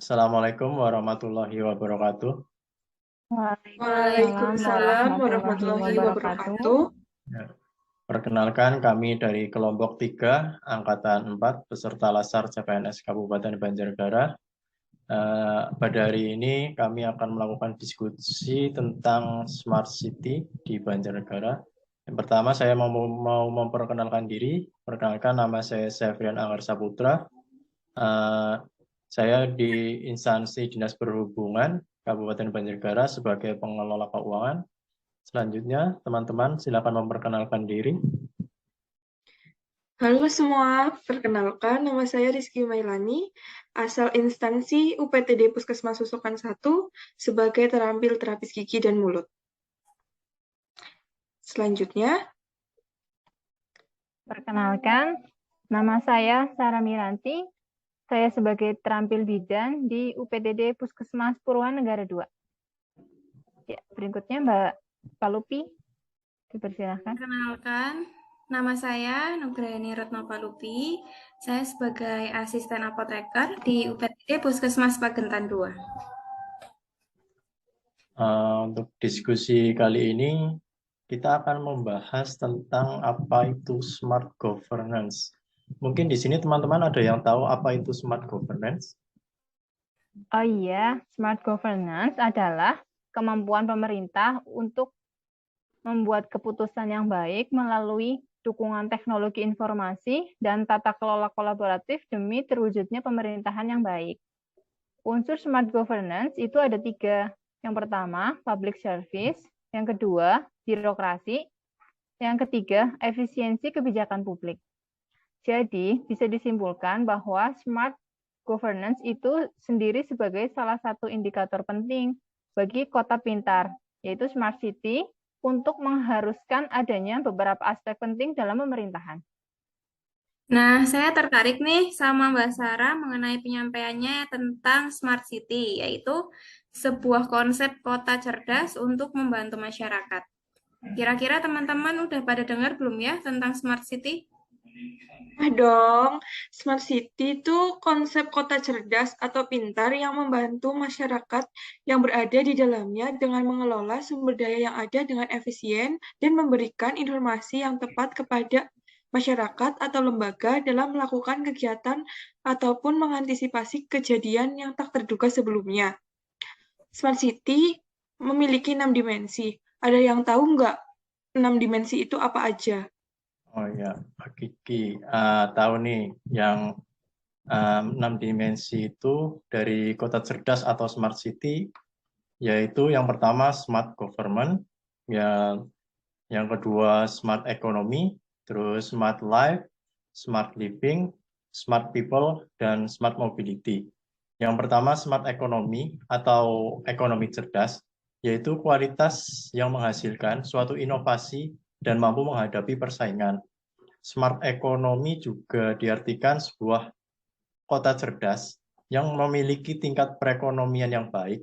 Assalamualaikum warahmatullahi wabarakatuh. Waalaikumsalam Waalaikumsalam warahmatullahi warahmatullahi wabarakatuh. wabarakatuh. Ya, perkenalkan kami dari kelompok 3, Angkatan 4, peserta Lasar CPNS Kabupaten Banjarnegara. Pada hari ini kami akan melakukan diskusi tentang Smart City di Banjarnegara. Yang pertama saya mau memperkenalkan diri. Perkenalkan, nama saya Sefrian Anggar Saputra. Saya di instansi Dinas Perhubungan Kabupaten Banjarnegara sebagai pengelola keuangan. Selanjutnya, teman-teman silakan memperkenalkan diri. Halo semua, perkenalkan nama saya Rizky Mailani, asal instansi UPTD Puskesmas Susokan 1 sebagai terampil terapis gigi dan mulut. Selanjutnya, Perkenalkan, nama saya Sarah Miranti. Saya sebagai terampil bidan di UPTD Puskesmas Purwanegara 2. Ya, berikutnya Mbak Palupi, dipersilahkan. Perkenalkan, nama saya Nugrayani Retnopalupi. Saya sebagai asisten apoteker di UPTD Puskesmas Pagentan 2. Untuk diskusi kali ini, kita akan membahas tentang apa itu smart governance. Mungkin di sini teman-teman ada yang tahu apa itu smart governance? Oh iya, smart governance adalah kemampuan pemerintah untuk membuat keputusan yang baik melalui dukungan teknologi informasi dan tata kelola kolaboratif demi terwujudnya pemerintahan yang baik. Unsur smart governance itu ada 3. Yang pertama, public service. Yang kedua, birokrasi. Yang ketiga, efisiensi kebijakan publik. Jadi, bisa disimpulkan bahwa smart governance itu sendiri sebagai salah satu indikator penting bagi kota pintar, yaitu smart city, untuk mengharuskan adanya beberapa aspek penting dalam pemerintahan. Nah, saya tertarik nih sama Mbak Sarah mengenai penyampaiannya tentang Smart City, yaitu sebuah konsep kota cerdas untuk membantu masyarakat. Kira-kira teman-teman udah pada dengar belum ya tentang Smart City? dong, Smart City itu konsep kota cerdas atau pintar yang membantu masyarakat yang berada di dalamnya dengan mengelola sumber daya yang ada dengan efisien dan memberikan informasi yang tepat kepada masyarakat atau lembaga dalam melakukan kegiatan ataupun mengantisipasi kejadian yang tak terduga sebelumnya. Smart City memiliki 6 dimensi. Ada yang tahu nggak 6 dimensi itu apa aja? Oh ya, Pak Kiki tahu nih yang 6 dimensi itu dari kota cerdas atau smart city, yaitu yang pertama smart government, yang kedua smart economy, terus smart life, smart living, smart people, dan smart mobility. Yang pertama smart economy atau ekonomi cerdas, yaitu kualitas yang menghasilkan suatu inovasi dan mampu menghadapi persaingan. Smart economy juga diartikan sebuah kota cerdas yang memiliki tingkat perekonomian yang baik,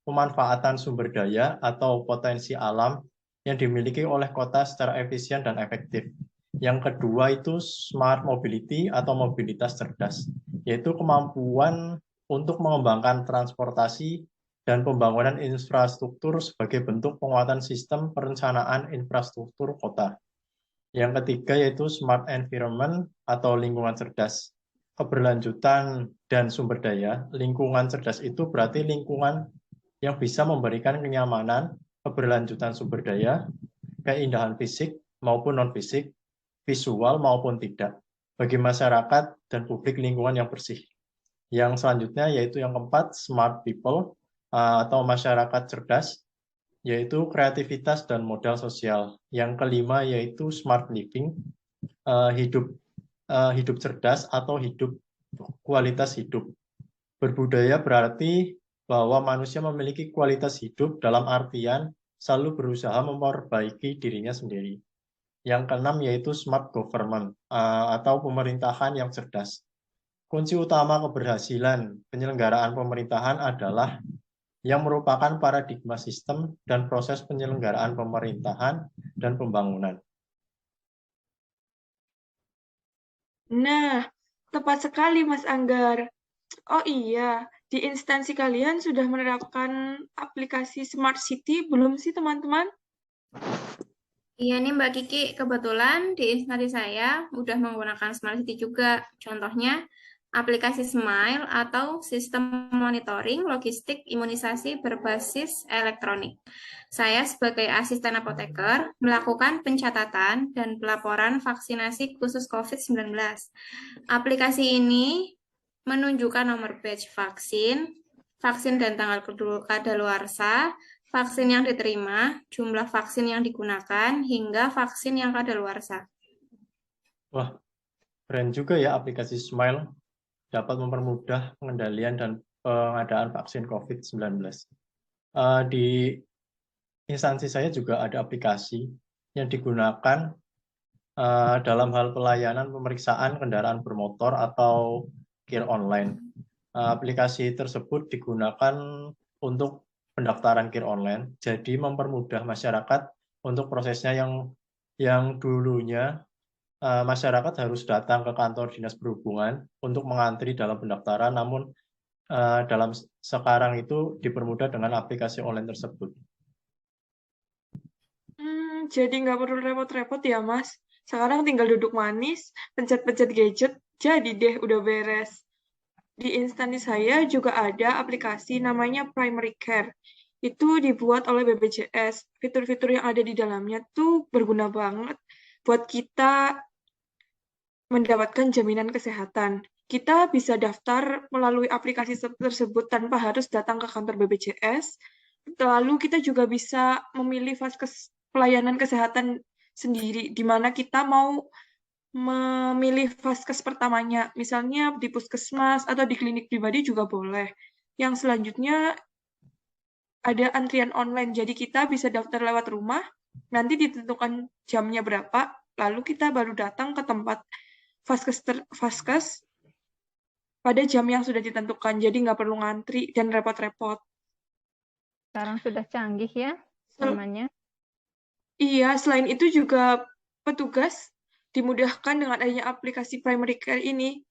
pemanfaatan sumber daya atau potensi alam yang dimiliki oleh kota secara efisien dan efektif. Yang kedua itu smart mobility atau mobilitas cerdas, yaitu kemampuan untuk mengembangkan transportasi dan pembangunan infrastruktur sebagai bentuk penguatan sistem perencanaan infrastruktur kota. Yang ketiga yaitu smart environment atau lingkungan cerdas. Keberlanjutan dan sumber daya. Lingkungan cerdas itu berarti lingkungan yang bisa memberikan kenyamanan, keberlanjutan sumber daya, keindahan fisik maupun non-fisik, visual maupun tidak, bagi masyarakat dan publik lingkungan yang bersih. Yang selanjutnya yaitu yang keempat, smart people atau masyarakat cerdas, yaitu kreativitas dan modal sosial. Yang kelima yaitu smart living, hidup cerdas atau kualitas hidup. Berbudaya berarti bahwa manusia memiliki kualitas hidup dalam artian selalu berusaha memperbaiki dirinya sendiri. Yang keenam yaitu smart government atau pemerintahan yang cerdas. Kunci utama keberhasilan penyelenggaraan pemerintahan adalah yang merupakan paradigma sistem dan proses penyelenggaraan pemerintahan dan pembangunan. Nah, tepat sekali Mas Anggar. Oh iya, Di instansi kalian sudah menerapkan aplikasi Smart City belum sih teman-teman? Iya nih Mbak Kiki, kebetulan di instansi saya udah menggunakan Smart City juga. Contohnya aplikasi Smile atau sistem monitoring logistik imunisasi berbasis elektronik. Saya sebagai asisten apoteker melakukan pencatatan dan pelaporan vaksinasi khusus COVID-19. Aplikasi ini menunjukkan nomor batch vaksin, vaksin dan tanggal kadaluarsa, vaksin yang diterima, jumlah vaksin yang digunakan, hingga vaksin yang kadaluarsa. Wah, keren juga ya aplikasi Smile, dapat mempermudah pengendalian dan pengadaan vaksin COVID-19. Di instansi saya juga ada aplikasi yang digunakan dalam hal pelayanan pemeriksaan kendaraan bermotor atau kir online. Aplikasi tersebut digunakan untuk pendaftaran kir online, jadi mempermudah masyarakat untuk prosesnya yang dulunya masyarakat harus datang ke kantor dinas perhubungan untuk mengantri dalam pendaftaran, namun dalam sekarang itu dipermudah dengan aplikasi online tersebut. Jadi nggak perlu repot-repot ya, Mas. Sekarang tinggal duduk manis, pencet-pencet gadget, jadi deh udah beres. Di instansi saya juga ada aplikasi namanya Primary Care. Itu dibuat oleh BPJS. Fitur-fitur yang ada di dalamnya tuh berguna banget buat kita mendapatkan jaminan kesehatan. Kita bisa daftar melalui aplikasi tersebut tanpa harus datang ke kantor BPJS. Lalu kita juga bisa memilih vaskes pelayanan kesehatan sendiri, di mana kita mau memilih vaskes pertamanya, misalnya di puskesmas atau di klinik pribadi juga boleh. Yang selanjutnya ada antrian online, jadi kita bisa daftar lewat rumah, nanti ditentukan jamnya berapa, lalu kita baru datang ke tempat vaskes pada jam yang sudah ditentukan, jadi nggak perlu ngantri dan repot-repot. Sekarang sudah canggih ya zamannya. Iya, selain itu juga petugas dimudahkan dengan adanya aplikasi Primary Care ini.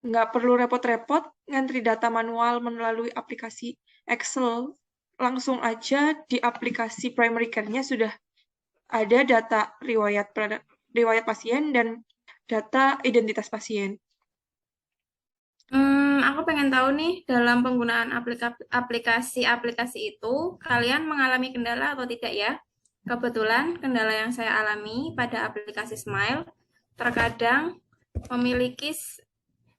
Nggak perlu repot-repot ngantri data manual melalui aplikasi Excel. Langsung aja di aplikasi Primary Care-nya sudah ada data riwayat pasien dan data identitas pasien. Aku pengen tahu nih, dalam penggunaan aplikasi-aplikasi itu, kalian mengalami kendala atau tidak ya? Kebetulan, kendala yang saya alami pada aplikasi Smile, terkadang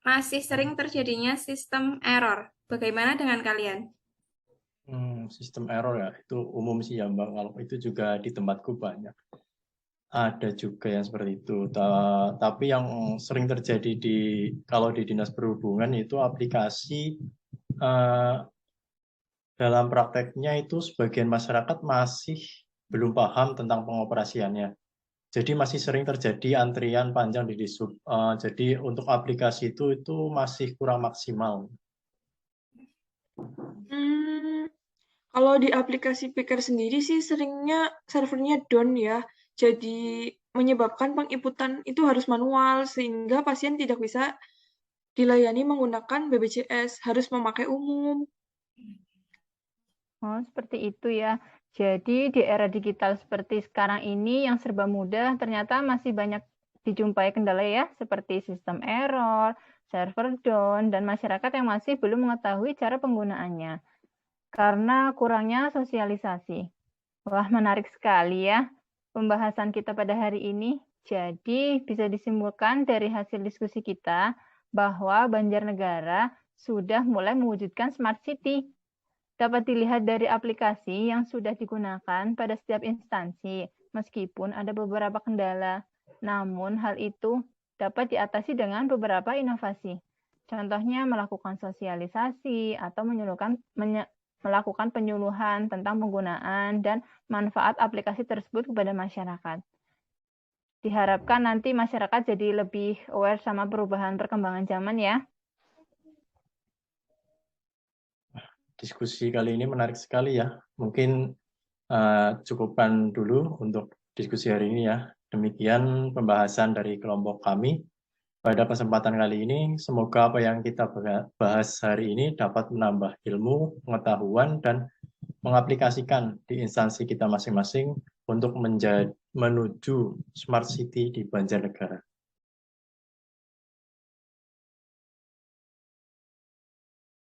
masih sering terjadinya sistem error. Bagaimana dengan kalian? Sistem error ya, itu umum sih ya Mbak, kalau itu juga di tempatku banyak. Ada juga yang seperti itu, tapi yang sering terjadi kalau di dinas perhubungan itu aplikasi dalam prakteknya itu sebagian masyarakat masih belum paham tentang pengoperasiannya. Jadi masih sering terjadi antrian panjang di Dishub. Jadi untuk aplikasi itu masih kurang maksimal. Kalau di aplikasi Picker sendiri sih seringnya servernya down ya. Jadi menyebabkan penginputan itu harus manual sehingga pasien tidak bisa dilayani menggunakan BPJS, harus memakai umum. Oh, seperti itu ya. Jadi di era digital seperti sekarang ini yang serba mudah ternyata masih banyak dijumpai kendala ya, seperti sistem error, server down, dan masyarakat yang masih belum mengetahui cara penggunaannya karena kurangnya sosialisasi. Wah, menarik sekali ya pembahasan kita pada hari ini. Jadi bisa disimpulkan dari hasil diskusi kita bahwa Banjarnegara sudah mulai mewujudkan Smart City. Dapat dilihat dari aplikasi yang sudah digunakan pada setiap instansi, meskipun ada beberapa kendala. Namun hal itu dapat diatasi dengan beberapa inovasi. Contohnya melakukan sosialisasi atau melakukan penyuluhan tentang penggunaan dan manfaat aplikasi tersebut kepada masyarakat. Diharapkan nanti masyarakat jadi lebih aware sama perubahan perkembangan zaman ya. Diskusi kali ini menarik sekali ya. Mungkin cukupkan dulu untuk diskusi hari ini ya. Demikian pembahasan dari kelompok kami. Pada kesempatan kali ini, semoga apa yang kita bahas hari ini dapat menambah ilmu, pengetahuan, dan mengaplikasikan di instansi kita masing-masing untuk menuju smart city di Banjarnegara.